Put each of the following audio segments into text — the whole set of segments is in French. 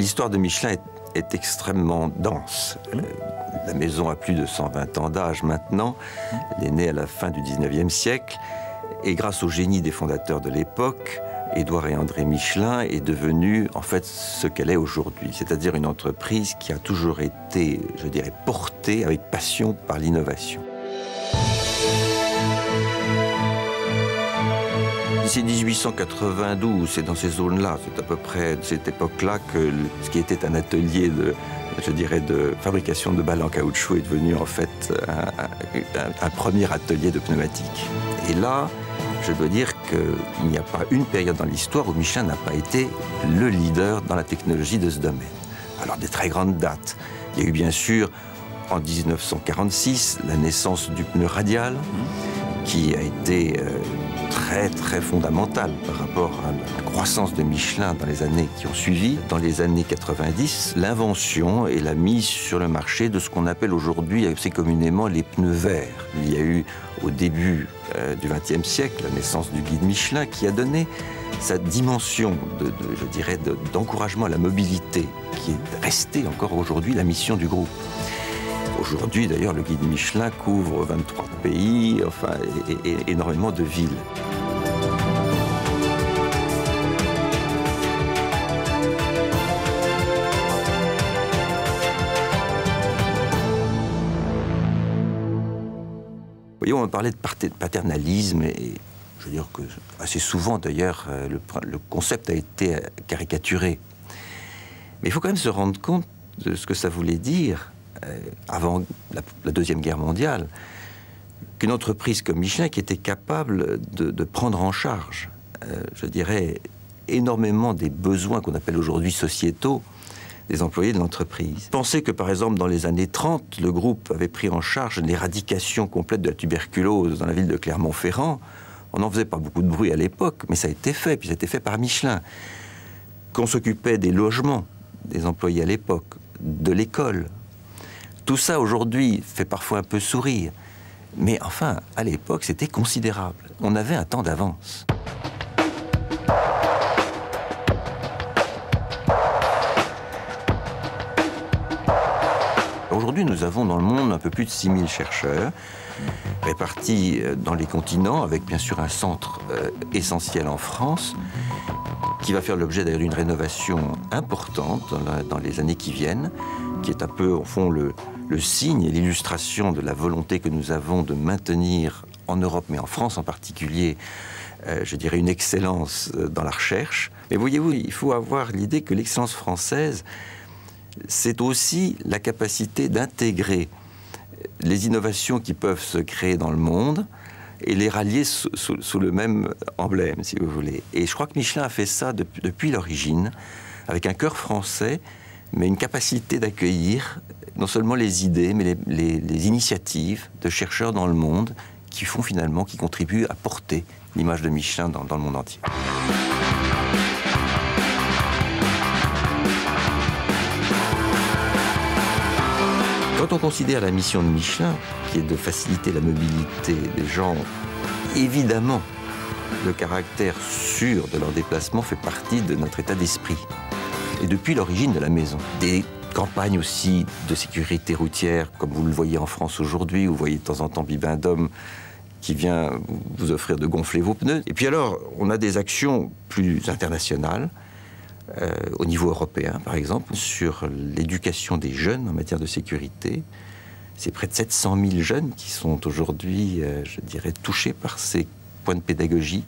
l'histoire de Michelin est extrêmement dense. La maison a plus de 120 ans d'âge maintenant. Elle est née à la fin du 19e siècle. Et grâce au génie des fondateurs de l'époque, Édouard et André Michelin est devenue en fait ce qu'elle est aujourd'hui. C'est-à-dire une entreprise qui a toujours été, je dirais, portée avec passion par l'innovation. C'est 1892, c'est dans ces zones-là, c'est à peu près de cette époque-là que ce qui était un atelier de, je dirais, de fabrication de balles en caoutchouc est devenu en fait un premier atelier de pneumatique. Et là, je dois dire qu'il n'y a pas une période dans l'histoire où Michelin n'a pas été le leader dans la technologie de ce domaine. Alors des très grandes dates. Il y a eu bien sûr en 1946 la naissance du pneu radial, qui a été très fondamentale par rapport à la croissance de Michelin dans les années qui ont suivi. Dans les années 90, l'invention et la mise sur le marché de ce qu'on appelle aujourd'hui assez communément les pneus verts. Il y a eu au début du XXe siècle la naissance du guide Michelin qui a donné sa dimension je dirais, d'encouragement à la mobilité qui est restée encore aujourd'hui la mission du groupe. Aujourd'hui, d'ailleurs, le guide Michelin couvre 23 pays, enfin, et énormément de villes. Vous voyez, on parlait de paternalisme, et je veux dire que assez souvent, d'ailleurs, le concept a été caricaturé. Mais il faut quand même se rendre compte de ce que ça voulait dire avant la Deuxième Guerre mondiale, qu'une entreprise comme Michelin qui était capable de prendre en charge, je dirais, énormément des besoins qu'on appelle aujourd'hui sociétaux des employés de l'entreprise. Pensez que, par exemple, dans les années 30, le groupe avait pris en charge l'éradication complète de la tuberculose dans la ville de Clermont-Ferrand. On n'en faisait pas beaucoup de bruit à l'époque, mais ça a été fait, puis ça a été fait par Michelin. Qu'on s'occupait des logements des employés à l'époque, de l'école. Tout ça, aujourd'hui, fait parfois un peu sourire. Mais enfin, à l'époque, c'était considérable. On avait un temps d'avance. Aujourd'hui, nous avons dans le monde un peu plus de 6000 chercheurs, répartis dans les continents, avec bien sûr un centre essentiel en France, qui va faire l'objet d'ailleurs d'une rénovation importante dans les années qui viennent, qui est un peu, au fond, le signe et l'illustration de la volonté que nous avons de maintenir en Europe, mais en France en particulier, je dirais une excellence dans la recherche. Mais voyez-vous, il faut avoir l'idée que l'excellence française, c'est aussi la capacité d'intégrer les innovations qui peuvent se créer dans le monde et les rallier sous le même emblème, si vous voulez. Et je crois que Michelin a fait ça depuis l'origine, avec un cœur français, mais une capacité d'accueillir non seulement les idées, mais les initiatives de chercheurs dans le monde qui font finalement, qui contribuent à porter l'image de Michelin dans le monde entier. Quand on considère la mission de Michelin, qui est de faciliter la mobilité des gens, évidemment, le caractère sûr de leur déplacement fait partie de notre état d'esprit. Et depuis l'origine de la maison. Des campagnes aussi de sécurité routière, comme vous le voyez en France aujourd'hui, où vous voyez de temps en temps Bibendum qui vient vous offrir de gonfler vos pneus. Et puis alors, on a des actions plus internationales, au niveau européen, par exemple, sur l'éducation des jeunes en matière de sécurité. C'est près de 700 000 jeunes qui sont aujourd'hui, je dirais, touchés par ces points de pédagogie.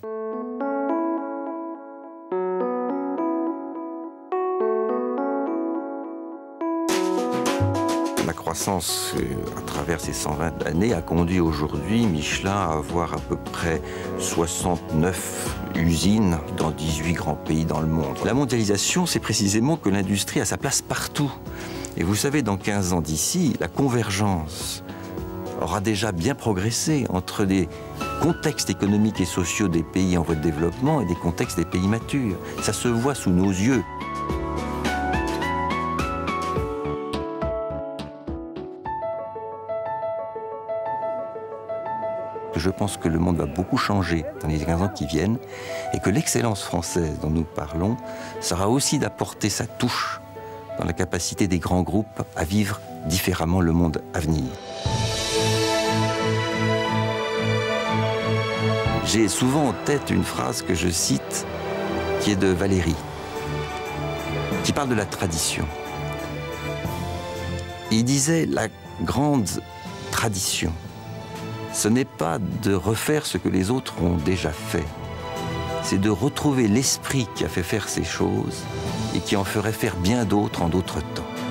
La croissance à travers ces 120 années a conduit aujourd'hui Michelin à avoir à peu près 69 usines dans 18 grands pays dans le monde. La mondialisation, c'est précisément que l'industrie a sa place partout. Et vous savez, dans 15 ans d'ici, la convergence aura déjà bien progressé entre des contextes économiques et sociaux des pays en voie de développement et des contextes des pays matures. Ça se voit sous nos yeux. Je pense que le monde va beaucoup changer dans les 15 ans qui viennent et que l'excellence française dont nous parlons sera aussi d'apporter sa touche dans la capacité des grands groupes à vivre différemment le monde à venir. J'ai souvent en tête une phrase que je cite, qui est de Valéry, qui parle de la tradition. Il disait, la grande tradition, ce n'est pas de refaire ce que les autres ont déjà fait, c'est de retrouver l'esprit qui a fait faire ces choses et qui en ferait faire bien d'autres en d'autres temps.